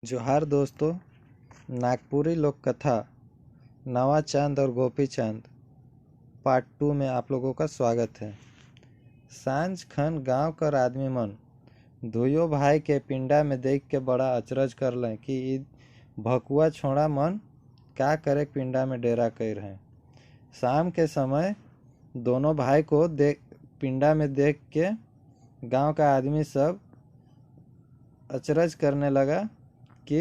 जोहार दोस्तों। नागपुरी लोक कथा नवा चांद और गोपी चांद पार्ट 2 में आप लोगों का स्वागत है। सांझ खन गांव कर आदमी मन धुयो भाई के पिंडा में देख के बड़ा अचरज कर लें कि ई भकुआ छोड़ा मन का करे पिंडा में डेरा कर हैं। शाम के समय दोनों भाई को पिंडा में देख के गांव का आदमी सब अचरज करने लगा कि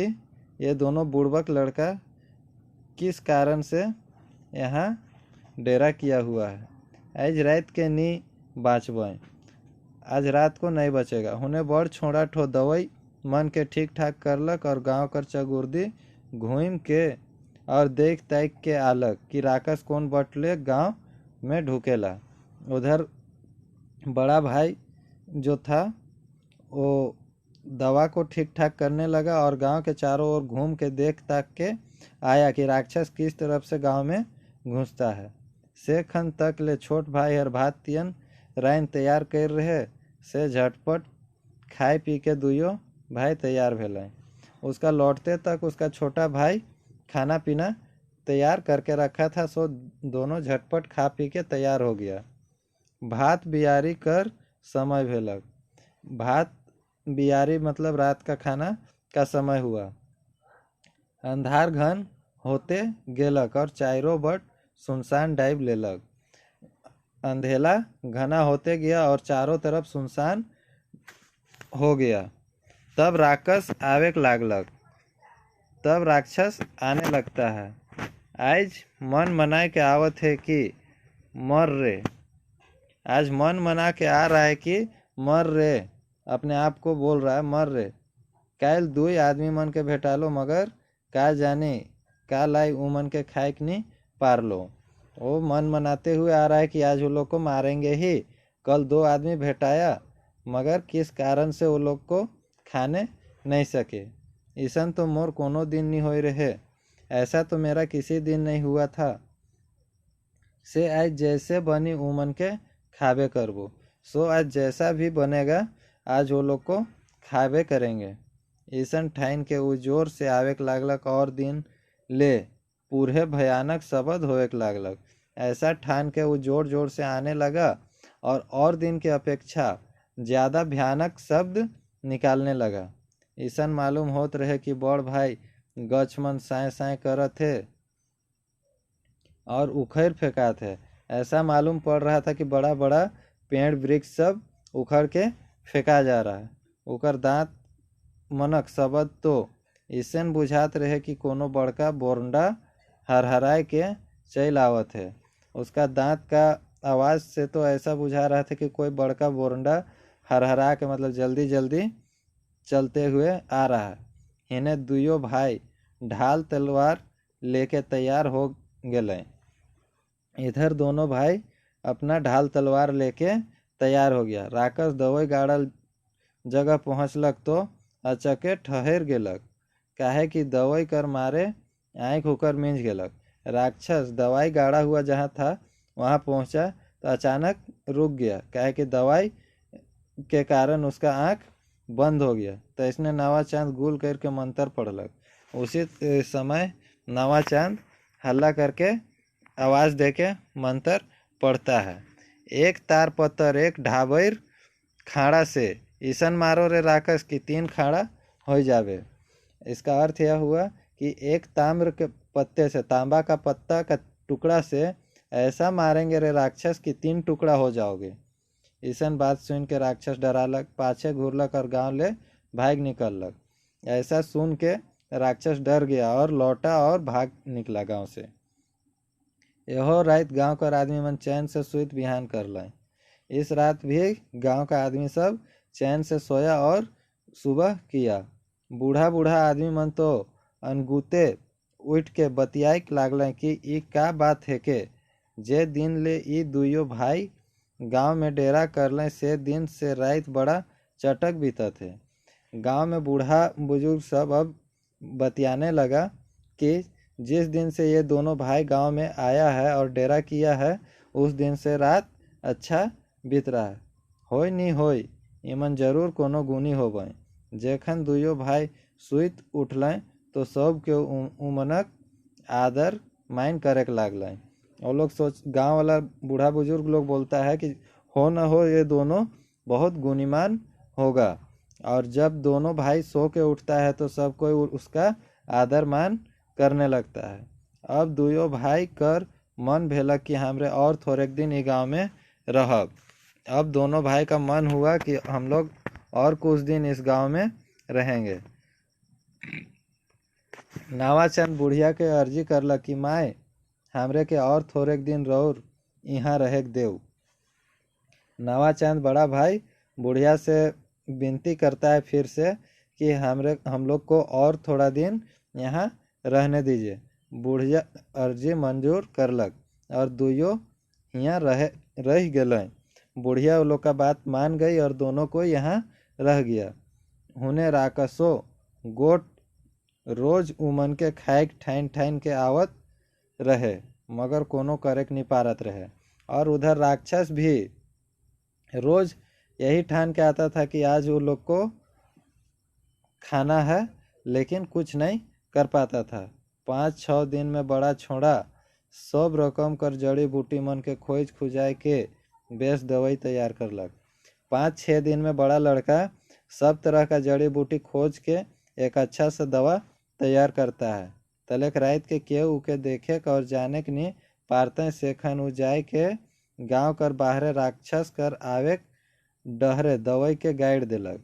ये दोनों बुड़बक लड़का किस कारण से यहाँ डेरा किया हुआ है। आज रात के नी बाँचबें, आज रात को नहीं बचेगा। उन्हें बड़ छोड़ा ठो दवाई मन के ठीक ठाक करलक और गांव कर चगुर्दी घूम के और देख ताक के आलक कि राकस कौन बटले गांव में ढुकेला। उधर बड़ा भाई जो था वो दवा को ठीक ठाक करने लगा और गांव के चारों ओर घूम के देख ताक के आया कि राक्षस किस तरफ से गांव में घुसता है। से खन तक ले छोट भाई हर भात तियन राइन तैयार कर रहे से झटपट खाए पी के दुयो भाई तैयार भेलें। उसका लौटते तक उसका छोटा भाई खाना पीना तैयार करके रखा था, सो दोनों झटपट खा पी के तैयार हो गया। भात बियारी कर समय भेलक। भात बियारी मतलब रात का खाना का समय हुआ। अंधार घन होते गेलक और चारों बट सुनसान डाइब लेलक। अंधेला घना होते गया और चारों तरफ सुनसान हो गया। तब राक्षस आवे लागलक। तब राक्षस आने लगता है। आज मन मनाए के आवत है कि मर रे। आज मन मना के आ रहा है कि मर रे, अपने आप को बोल रहा है मर रे। कैल दुई आदमी मन के भेटालो मगर का जाने का लाई उमन के खाए नहीं पार लो। वो मन मनाते हुए आ रहा है कि आज वो लोग को मारेंगे ही। कल दो आदमी भेटाया मगर किस कारण से वो लोग को खाने नहीं सके। ईसन तो मोर कोनो दिन नहीं हो रहे, ऐसा तो मेरा किसी दिन नहीं हुआ था। से आज जैसे बनी उमन के खाबे करबो। सो आज जैसा भी बनेगा आज वो लोग को खाबे करेंगे। ईसन ठाइन के वो जोर से आवे लागलक और दिन ले पूरे भयानक शब्द होवे लागलक। ऐसा ठान के वो जोर जोर से आने लगा और दिन के अपेक्षा ज़्यादा भयानक शब्द निकालने लगा। ईसन मालूम होत रहे कि बड़ भाई गच मन साए साए करत है और उखड़ फेंकात है। ऐसा मालूम पड़ रहा था कि बड़ा बड़ा पेड़ वृक्ष सब उखड़ के फेंका जा रहा है। उकर दांत मनक शब्द तो ईसन बुझात रहे कि कोनो बड़का बोरंडा हरहराए के चल आवत है। उसका दांत का आवाज़ से तो ऐसा बुझा रहा था कि कोई बड़का बोरंडा हरहरा के मतलब जल्दी जल्दी चलते हुए आ रहा है। इन्हें दुयो भाई ढाल तलवार लेके तैयार हो गए। इधर दोनों भाई अपना ढाल तलवार लेके तैयार हो गया। राक्षस दवाई गाड़ल जगह पहुँचलक तो अचके ठहर गेलक, काहे कि दवाई कर मारे आँख होकर मिंज गेलक। राक्षस दवाई गाड़ा हुआ जहाँ था वहाँ पहुँचा तो अचानक रुक गया, काहे कि दवाई के कारण उसका आँख बंद हो गया। तो इसने नवा चांद गुल करके मंत्र पढ़लक। उसी समय नवा चांद हल्ला करके आवाज़ देके मंत्र पढ़ता है। एक तार पत्थर एक ढाबर खाड़ा से ईसन मारो रे राक्षस की 3 खाड़ा हो जावे। इसका अर्थ यह हुआ कि एक ताम्र के पत्ते से, तांबा का पत्ता का टुकड़ा से ऐसा मारेंगे रे राक्षस की 3 टुकड़ा हो जाओगे। ईसन बात सुन के राक्षस डरालक, पाछे घूरलक और गांव ले भाग निकललक। ऐसा सुन के राक्षस डर गया और लौटा और भाग निकला गांव से। यहो रात गांव का आदमी मन चैन से सुइत बिहान कर लाए। इस रात भी गांव का आदमी सब चैन से सोया और सुबह किया। बूढ़ा बूढ़ा आदमी मन तो अनगुते उठ के बतियाई लागल कि ई का बात है के जे दिन ले ई दुयो भाई गांव में डेरा करलें से दिन से रात बड़ा चटक बीतत है। गांव में बूढ़ा बुजुर्ग सब अब बतियाने लगा कि जिस दिन से ये दोनों भाई गांव में आया है और डेरा किया है उस दिन से रात अच्छा बीत रहा है। होय नहीं होय इमन जरूर कोनो गुनी होबे। जेखन दुयो भाई सुइत उठलें तो सब के उमनक आदर मान करे लागलें। और लोग गांव वाला बूढ़ा बुजुर्ग लोग बोलता है कि हो न हो ये दोनों बहुत गुणीमान होगा। और जब दोनों भाई सो के उठता है तो सब कोई उसका आदर मान करने लगता है। अब दुयो भाई कर मन भेलक कि हमरे और थोड़े दिन ई गाँव में रहब। अब दोनों भाई का मन हुआ कि हम लोग और कुछ दिन इस गांव में रहेंगे। नावाचंद बुढ़िया के अर्जी करलक कि माए हमरे के और थोड़े दिन रौर यहाँ रह देव। नावाचंद बड़ा भाई बुढ़िया से विनती करता है फिर से कि हम लोग को और थोड़ा दिन यहाँ रहने दीजिए। बुढ़िया अर्जी मंजूर करलक और दुइयो यहाँ रह गए। बुढ़िया वो लोग का बात मान गई और दोनों को यहाँ रह गया। हुने राकसो गोट रोज उमन के खाए ठाइन ठाइन के आवत रहे मगर कोनो करे नहीं पारत रहे। और उधर राक्षस भी रोज यही ठान के आता था कि आज वो लोग को खाना है, लेकिन कुछ नहीं कर पाता था। 5-6 दिन में बड़ा छोड़ा सब रकम कर जड़ी बूटी मन के खोज खुजाए के बेस दवाई तैयार करलक। 5-6 दिन में बड़ा लड़का सब तरह का जड़ी बूटी खोज के एक अच्छा सा दवा तैयार करता है। तलेक रात के केहू के देखे और जाने के नहीं पारते से खन उ जाए के गांव कर बाहरे राक्षस कर आवे डहरे दवाई के गाइड दिलक।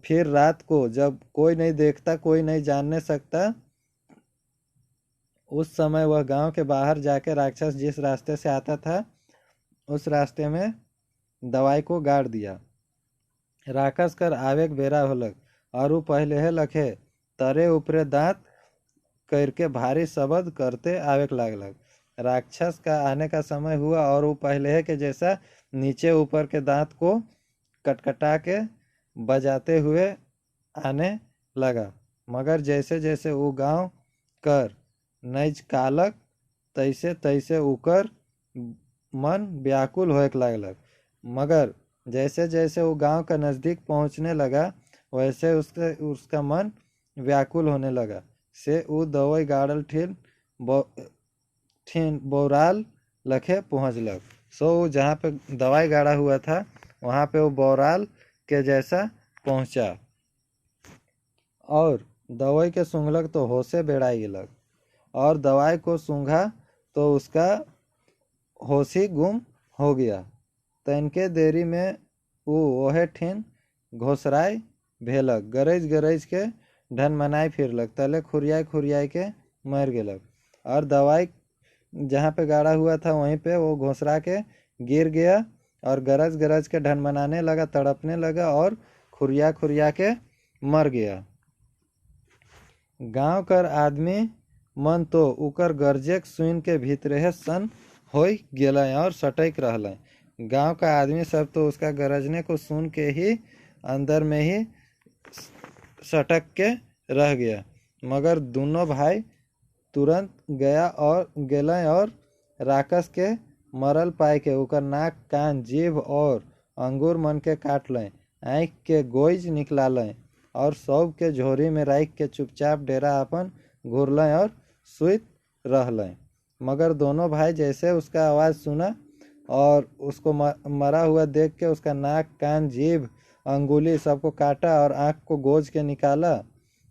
फिर रात को जब कोई नहीं देखता, कोई नहीं जानने सकता, उस समय वह गांव के बाहर जाके राक्षस जिस रास्ते से आता था उस रास्ते में दवाई को गाड़ दिया। राक्षस कर आवेक बेरा होलक और वो पहले है लखे तरे ऊपरे दांत करके भारी शब्द करते आवेक लागलक। राक्षस का आने का समय हुआ और वो पहले है कि जैसा नीचे ऊपर के दांत को कटकटा के बजाते हुए आने लगा। मगर जैसे जैसे वो गांव कर नैज कालक तैसे तैसे उकर मन व्याकुल होए लागलक। मगर जैसे जैसे वो गांव का नज़दीक पहुंचने लगा वैसे उसका मन व्याकुल होने लगा। से वो दवाई गाड़ल ठीन बौराल लखे पहुँचलक। सो जहाँ पे दवाई गाड़ा हुआ था वहाँ पे वो बौराल के जैसा पहुँचा और दवाई के सूंघलक तो होशे बेड़ाई गेलक। और दवाई को सूंघा तो उसका होश ही गुम हो गया। तनके देरी में वो ओहे ठिन घोसराय भेलक, गरज गरज के ढन मनाई फिरलक, तले खुरियाई के मर गेलक। और दवाई जहाँ पे गाड़ा हुआ था वहीं पे वो घोसरा के गिर गया और गरज गरज के ढन मनाने लगा, तड़पने लगा और खुरिया के मर गया। गांव कर आदमी मन तो उकर गर्जेक सुन के भीतरे सन हो गेल और सटक रहल। गांव का आदमी सब तो उसका गरजने को सुन के ही अंदर में ही सटक के रह गया। मगर दोनों भाई तुरंत गया और गेलें और राक्षस के मरल पाए के उकर नाक कान जीभ और अंगूर मन के काट लें, आँख के गोइज निकला लें और सब के झोरी में राख के चुपचाप डेरा अपन घूरलें और सुइत रह लें। मगर दोनों भाई जैसे उसका आवाज़ सुना और उसको मरा हुआ देख के उसका नाक कान जीभ अंगुली सबको काटा और आँख को गोज के निकाला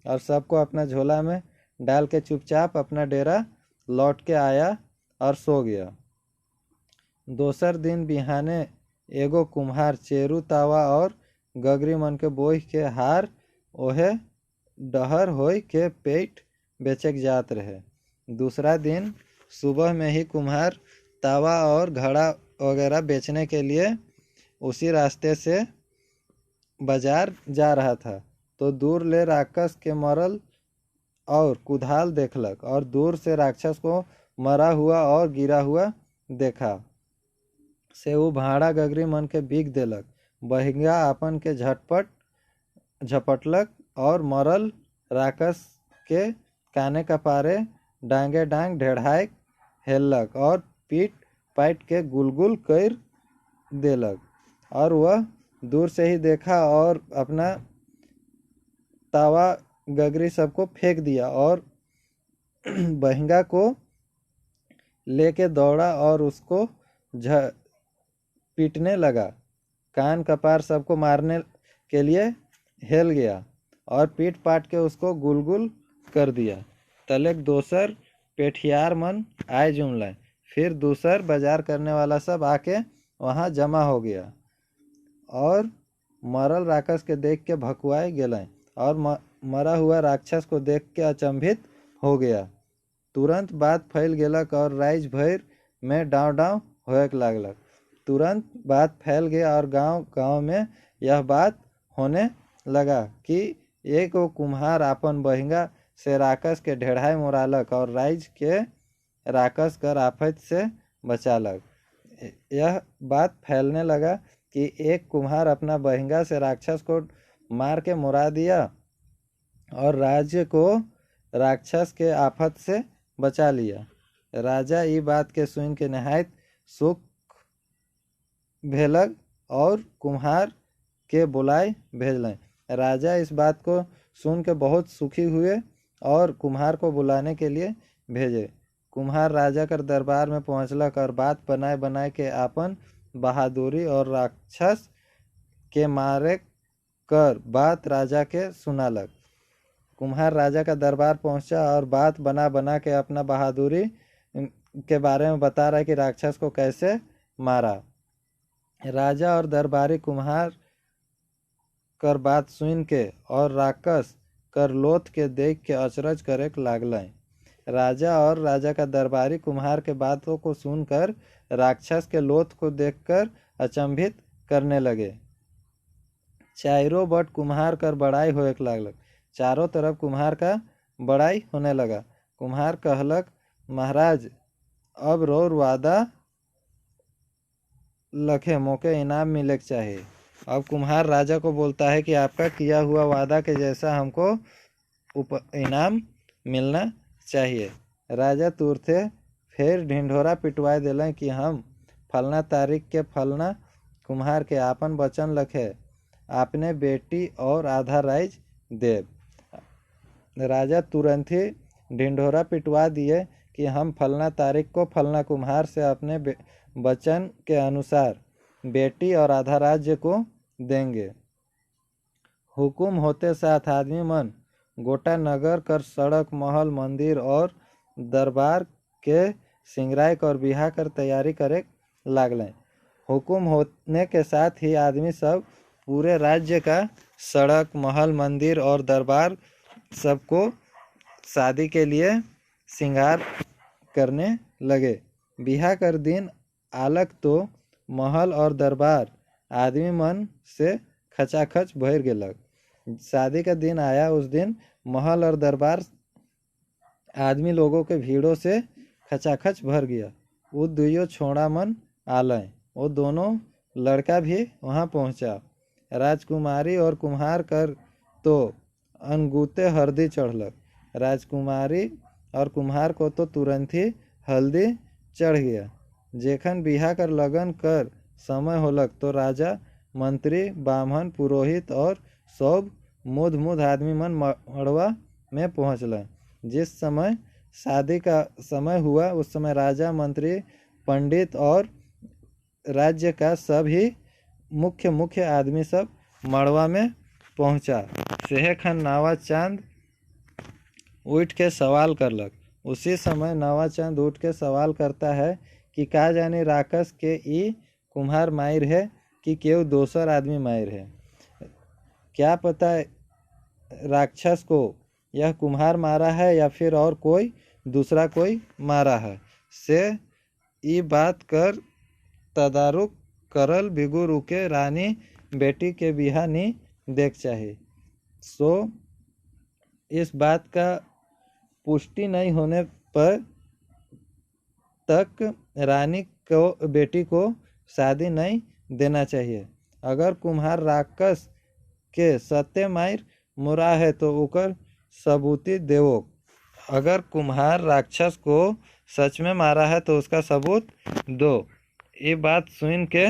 और सबको अपना झोला में डाल के चुपचाप अपना डेरा लौट के आया और सो गया। दोसर दिन बिहाने एगो कुम्हार चेरू तावा और गगरी मन के बोह के हार ओहे डहर होय के पेट बेचक जात रहे। दूसरा दिन सुबह में ही कुम्हार तावा और घड़ा वगैरह बेचने के लिए उसी रास्ते से बाजार जा रहा था तो दूर ले राक्षस के मरल और कुदाल देखलक और दूर से राक्षस को मरा हुआ और गिरा हुआ देखा। से वो भाड़ा गगरी मन के बीग देलक, बहिंगा अपन के झपटलक और मरल राक्षस के काने का पारे डांगे डांग ढेढ़ाए हेलक और पीट पाट के गुलगुल कर देलक। और वह दूर से ही देखा और अपना तावा गगरी सबको फेंक दिया और बहिंगा को लेके दौड़ा और उसको पीटने लगा। कान कपार सबको मारने के लिए हिल गया और पीट पाट के उसको गुलगुल कर दिया। तलेक दोसर पेठियार मन आए जुमलाए। फिर दूसर बाजार करने वाला सब आके वहाँ जमा हो गया और मरल राक्षस के देख के भकुआए गेलें और मरा हुआ राक्षस को देख के अचंभित हो गया। तुरंत बात फैल गेलक और राइज भर में डाँव डाँव होएक लागलक। तुरंत बात फैल गया और गांव गांव में यह बात होने लगा कि एक वो कुम्हार अपन बहिंगा से राक्षस के ढेढ़ाई मोरालक और राइज के राक्षस कर आफत से बचालक। यह बात फैलने लगा कि एक कुम्हार अपना बहिंगा से राक्षस को मार के मुरा दिया और राज्य को राक्षस के आफत से बचा लिया। राजा ये बात के सुन के नहायत सुख भेलक और कुम्हार के बुलाए भेजलें। राजा इस बात को सुन के बहुत सुखी हुए और कुम्हार को बुलाने के लिए भेजे। कुम्हार राजा कर दरबार में पहुँचलक और बात बनाए बनाए के आपन बहादुरी और राक्षस के मारे कर बात राजा के सुनालक। कुम्हार राजा का दरबार पहुंचा और बात बना बना के अपना बहादुरी के बारे में बता रहा है कि राक्षस को कैसे मारा। राजा और दरबारी कुम्हार कर बात सुन के और राक्षस कर लोथ के देख के अचरज करे लागलें। राजा और राजा का दरबारी कुम्हार के बातों को सुनकर राक्षस के लोथ को देखकर अचंभित करने लगे। चारों बट कुम्हार कर बड़ाई होएक लागलक। चारों तरफ कुम्हार का बड़ाई होने लगा। कुम्हार कहलक, महाराज अब रोर वादा लखे मोके इनाम मिले चाहिए। अब कुम्हार राजा को बोलता है कि आपका किया हुआ वादा के जैसा हमको इनाम मिलना चाहिए। राजा तुरते फिर ढिंढोरा पिटवाए दिलें कि हम फलना तारीख के फलना कुम्हार के आपन वचन लखे आपने बेटी और आधा राइज देव। राजा तुरंत ही ढिंढोरा पिटवा दिए कि हम फलना तारीख को फलना कुम्हार से अपने वचन के अनुसार बेटी और आधा राज्य को देंगे। हुकुम होते साथ आदमी मन गोटा नगर कर सड़क महल मंदिर और दरबार के सिंगराई और बिहा कर तैयारी करे लागलें। हुकुम होने के साथ ही आदमी सब पूरे राज्य का सड़क महल मंदिर और दरबार सबको शादी के लिए श्रृंगार करने लगे। बिहा कर दिन आलक तो महल और दरबार आदमी मन से खचाखच भर गेलक। शादी का दिन आया, उस दिन महल और दरबार आदमी लोगों के भीड़ों से खचाखच भर गया। वो दुइयों छोड़ा मन आलय, वो दोनों लड़का भी वहाँ पहुँचा। राजकुमारी और कुम्हार कर तो अनगुते हल्दी चढ़लक। राजकुमारी और कुम्हार को तो तुरंत ही हल्दी चढ़ गया। जेखन बिहा कर लगन कर समय होलक तो राजा मंत्री ब्राह्मण पुरोहित और सब मुध मुध आदमी मन मड़वा में पहुँचल। जिस समय शादी का समय हुआ उस समय राजा मंत्री पंडित और राज्य का सभी मुख्य मुख्य आदमी सब मड़वा में पहुँचा। सेहे खन नावा चांद उठ के सवाल करलक। उसी समय नावा चांद उठ के सवाल करता है कि का जाने राक्षस के ई कुम्हार मायर है कि केव दोसर आदमी मायर है। क्या पता राक्षस को यह कुम्हार मारा है या फिर और कोई दूसरा कोई मारा है। से ई बात कर तदारुक करल बिगु रुके रानी बेटी के बिहा नी देख चाहिए। सो इस बात का पुष्टि नहीं होने पर तक रानी को बेटी को शादी नहीं देना चाहिए। अगर कुम्हार राक्षस के सत्य मायर मुरा है तो उकर सबूती देवो। अगर कुम्हार राक्षस को सच में मारा है तो उसका सबूत दो। ये बात सुन के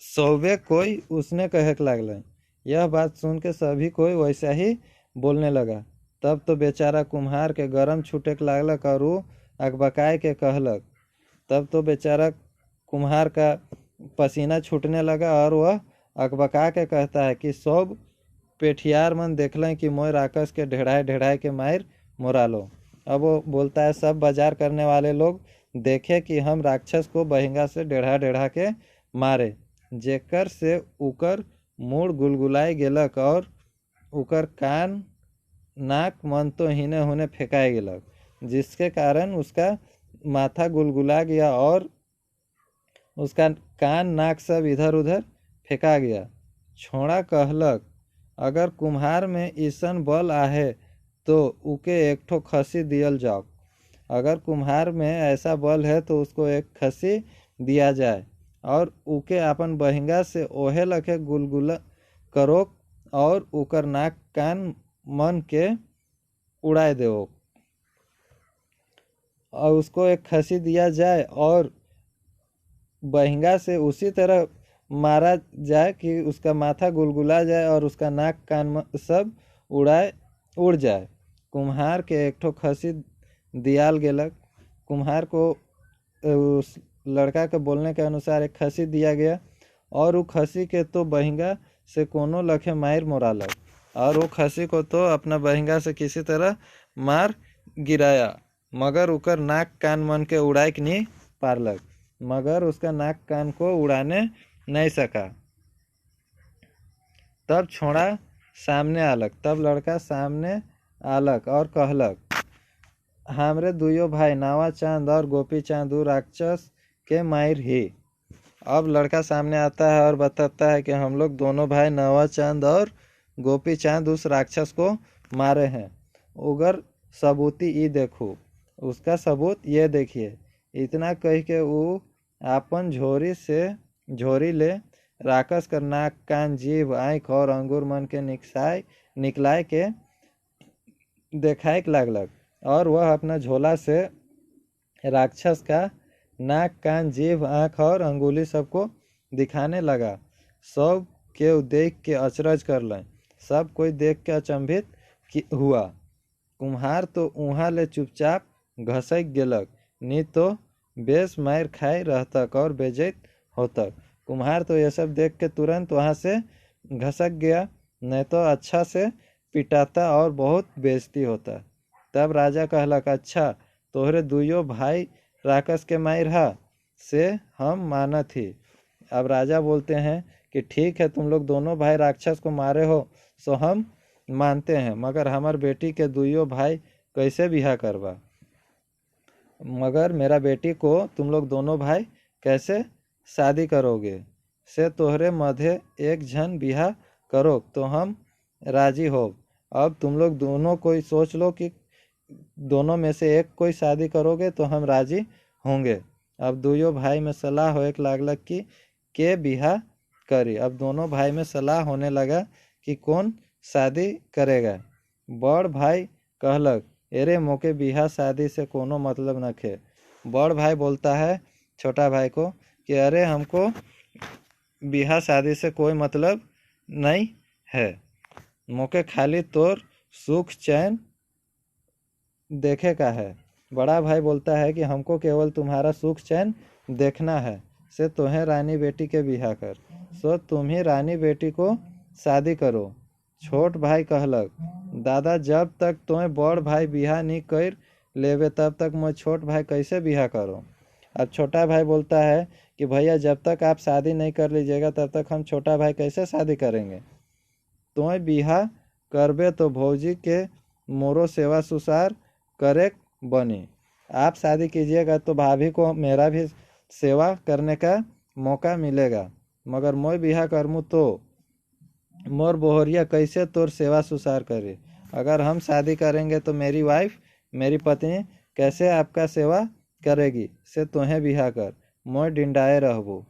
सौवे कोई उसने कहे लागल यह बात सुन के सभी कोई वैसा ही बोलने लगा। तब तो बेचारा कुम्हार के गरम छूटे लागलक और वो अकबकाए के कहलक। तब तो बेचारा कुम्हार का पसीना छूटने लगा और वह अकबका के कहता है कि सब पेठियार मन देखलें कि मोय राक्षस के ढेढ़ाए ढेढ़ाए के मार मोरा लो। अब वो बोलता है सब बाजार करने वाले लोग देखे कि हम राक्षस को बहिंगा से ढेढ़ा ढेढ़ा के मारे, जेकर से उकर मूड गुलगुलाए गेलक और उकर कान नाक मन तो हिने हुने फेंकाए गेलक, जिसके कारण उसका माथा गुलगुला गया और उसका कान नाक सब इधर उधर फेंका गया। छोड़ा कहलक अगर कुम्हार में ईसन बल आहे तो उके एक ठो खसी दियल जाओ। अगर कुम्हार में ऐसा बल है तो उसको एक खसी दिया जाए और उके अपन बहिंगा से ओहे लखे गुलगुला करो और उकर नाक कान मन के उड़ाए दो और उसको एक खसी दिया जाए और बहिंगा से उसी तरह मारा जाए कि उसका माथा गुलगुला जाए और उसका नाक कान सब उड़ जाए। कुम्हार के एक ठो खसी दियाल गेलक। कुम्हार को उस लड़का के बोलने के अनुसार एक खसी दिया गया और वो खसी के तो बहिंगा से कोनो लखे मार मोरालक और वो खसी को तो अपना बहिंगा से किसी तरह मार गिराया, मगर उकर नाक कान मन के उड़ाए के नहीं पारलक, मगर उसका नाक कान को उड़ाने नहीं सका। तब छोड़ा सामने आलक। तब लड़का सामने आलक और कहलक हमरे दुयो भाई नावा चांद और गोपी चांद राक्षस के मायर ही। अब लड़का सामने आता है और बताता है कि हम लोग दोनों भाई नावा चांद और गोपी चांद उस राक्षस को मारे हैं। उगर सबूती ई देखो, उसका सबूत ये देखिए। इतना कह के वो आपन झोरी ले राक्षस कर नाक कान जीभ आँख और अंगूर मन के निकलाए के देखाए लागलक और वह अपना झोला से राक्षस का नाक कान जीभ आँख और अंगुली सबको दिखाने लगा। सब केव देख के अचरज कर लें। सब कोई देख के अचंभित हुआ। कुम्हार तो वहाँ ले चुपचाप घसक गेलक, नहीं तो बेस मार खाए रहतक और बेजैत होतक। कुम्हार तो ये सब देख के तुरंत वहाँ से घसक गया, नहीं तो अच्छा से पिटाता और बहुत बेइज्जती होता। तब राजा कहलक अच्छा तोहरे दुयो भाई राक्षस के मार हा से हम मानत ही। अब राजा बोलते हैं कि ठीक है तुम लोग दोनों भाई राक्षस को मारे हो सो हम मानते हैं, मगर हमार बेटी के दुयो भाई कैसे बिहा करवा, मगर मेरा बेटी को तुम लोग दोनों भाई कैसे शादी करोगे, से तोहरे मध्य एक झन बिहा करो तो हम राजी हो। अब तुम लोग दोनों कोई सोच लो कि दोनों में से एक कोई शादी करोगे तो हम राजी होंगे। अब दुयो भाई में सलाह हो एक लागलक कि के बिहा करी। अब दोनों भाई में सलाह होने लगा कि कौन शादी करेगा। बड़ भाई कहलक अरे मोके बिहा शादी से कोनो मतलब न खे। बड़ भाई बोलता है छोटा भाई को कि अरे हमको बिहा शादी से कोई मतलब नहीं है, मोके खाली तोर सुख चैन देखे का है। बड़ा भाई बोलता है कि हमको केवल तुम्हारा सुख चैन देखना है, से तुम्हें रानी बेटी के बिहा कर, सो तुम ही रानी बेटी को शादी करो। छोट भाई कहलक दादा जब तक तुम्हें बड़ भाई बिहा नहीं कर लेवे तब तक मैं छोट भाई कैसे बिहा करो। अब छोटा भाई बोलता है कि भैया जब तक आप शादी नहीं कर लीजिएगा तब तक हम छोटा भाई कैसे शादी करेंगे। तुम्हें बिहा करबे तो भौजी के मोरो सेवा सुसार करे बनी, आप शादी कीजिएगा तो भाभी को मेरा भी सेवा करने का मौका मिलेगा, मगर मैं बिहा करमू तो मोर बोहरिया कैसे तोर सेवा सुसार करे। अगर हम शादी करेंगे तो मेरी वाइफ मेरी पत्नी कैसे आपका सेवा करेगी, से तुम्हें बिहा कर मैं डिंडाए रहबो।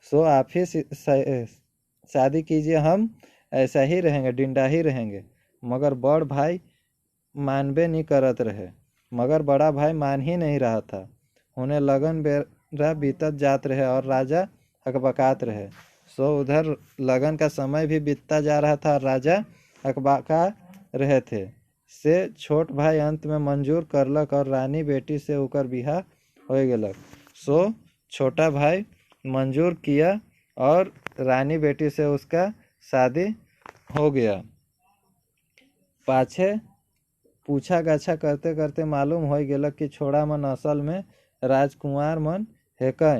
सो आप ही शादी कीजिए, हम ऐसा ही रहेंगे डिंडा ही रहेंगे। मगर बड़ भाई मानबे नहीं करत रहे, मगर बड़ा भाई मान ही नहीं रहा था। उन्हें लगन बेरा बीतत जात रहे और राजा हकबकात रहे। सो उधर लगन का समय भी बीतता जा रहा था। राजा अकबका रहे थे से छोट भाई अंत में मंजूर करलक और रानी बेटी से ओकर बिहा हो गेलक। सो छोटा भाई मंजूर किया और रानी बेटी से उसका शादी हो गया। पाछे पूछा गाछा करते करते मालूम हो गेलक कि छोड़ा मन असल में राजकुमार मन हेकै।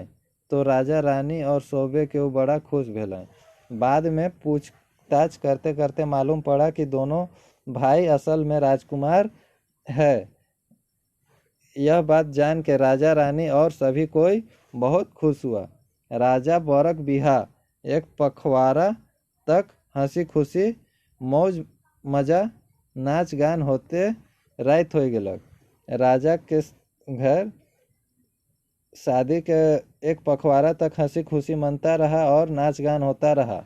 तो राजा रानी और सोबे के बड़ा खुश भेलन। बाद में पूछताछ करते करते मालूम पड़ा कि दोनों भाई असल में राजकुमार है। यह बात जान के राजा रानी और सभी कोई बहुत खुश हुआ। राजा बरक बिहा एक पखवाड़ा तक हंसी खुशी मौज मजा नाच गान होते रात हो गेलक। राजा के घर शादी के एक पखवाड़ा तक हंसी खुशी मनता रहा और नाच गान होता रहा।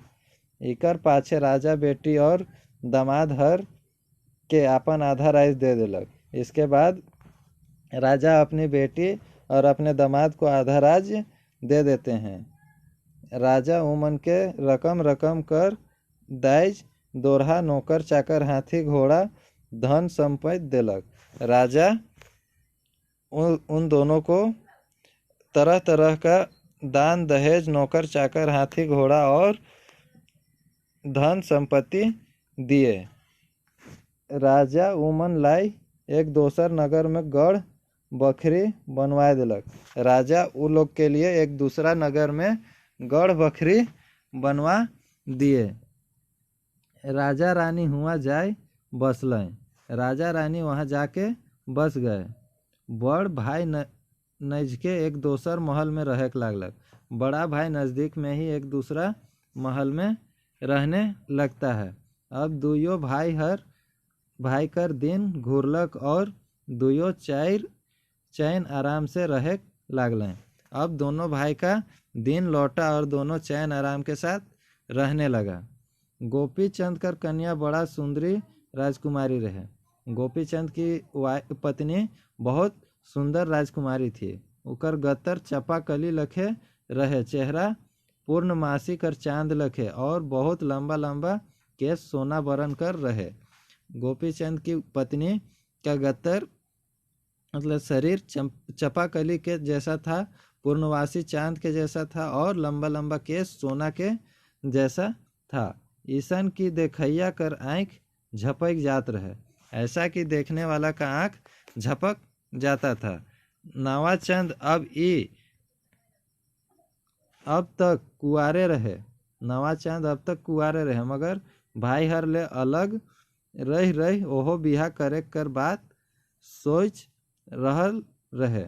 इकर पाछे राजा बेटी और दामाद हर के आपन आधा राइज दे दिलक। इसके बाद राजा अपनी बेटी और अपने दामाद को आधा राज्य दे देते हैं। राजा उमन के रकम रकम कर दाइज दोरहा नौकर चाकर हाथी घोड़ा धन संपत्ति देलक। राजा उन दोनों को तरह तरह का दान दहेज नौकर चाकर हाथी घोड़ा और धन संपत्ति दिए। राजा उमन लाई एक दोसर नगर में गढ़ बखरी बनवा दिलक। राजा उ लोग के लिए एक दूसरा नगर में गढ़ बखरी बनवा दिए। राजा रानी हुआ जाए बसलें। राजा रानी वहाँ जाके बस गए। बड़ भाई नजके एक दोसर महल में रहे लागलक। बड़ा भाई नज़दीक में ही एक दूसरा महल में रहने लगता है। अब दुयो भाई कर दिन घुरलक और दुयो चैन आराम से रहे लागलें। अब दोनों भाई का दिन लौटा और दोनों चैन आराम के साथ रहने लगा। गोपी चंद कर कन्या बड़ा सुंदरी राजकुमारी रहे। गोपी चंद की पत्नी बहुत सुंदर राजकुमारी थी। उकर गतर चपा कली लखे रहे, चेहरा पूर्णमासी कर चांद लखे और बहुत लंबा लंबा केस सोना बरन कर रहे। गोपी चंद की पत्नी का गतर मतलब शरीर चपाकली के जैसा था, पूर्णवासी चांद के जैसा था और लंबा लंबा केस सोना के जैसा था। ईसन की देखैया कर आँख झपक जात रहे, ऐसा कि देखने वाला का आँख झपक जाता था। नवाचंद अब तक कुआरे रहे मगर भाई हर ले अलग रही ओहो बिहा करे कर बात सोच रहल रहे।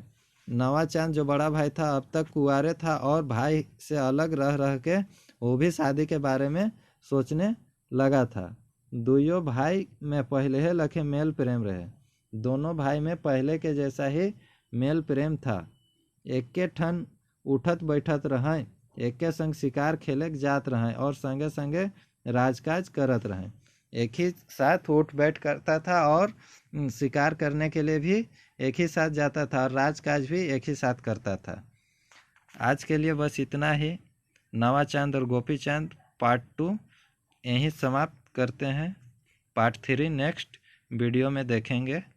नवाचांद जो बड़ा भाई था अब तक कुआरे था और भाई से अलग रह के वो भी शादी के बारे में सोचने लगा था। दुयो भाई में पहले ही लखे मेल प्रेम रहे। दोनों भाई में पहले के जैसा ही मेल प्रेम था। एक के ठन उठत बैठत रहें, एक के संग शिकार खेले जात रहें और संगे संगे राजकाज करत रहें। एक ही साथ उठ बैठ करता था और शिकार करने के लिए भी एक ही साथ जाता था और राजकाज भी एक ही साथ करता था। आज के लिए बस इतना ही। नवाचांद और गोपी चांद पार्ट 2 यहीं समाप्त करते हैं। पार्ट 3 नेक्स्ट वीडियो में देखेंगे।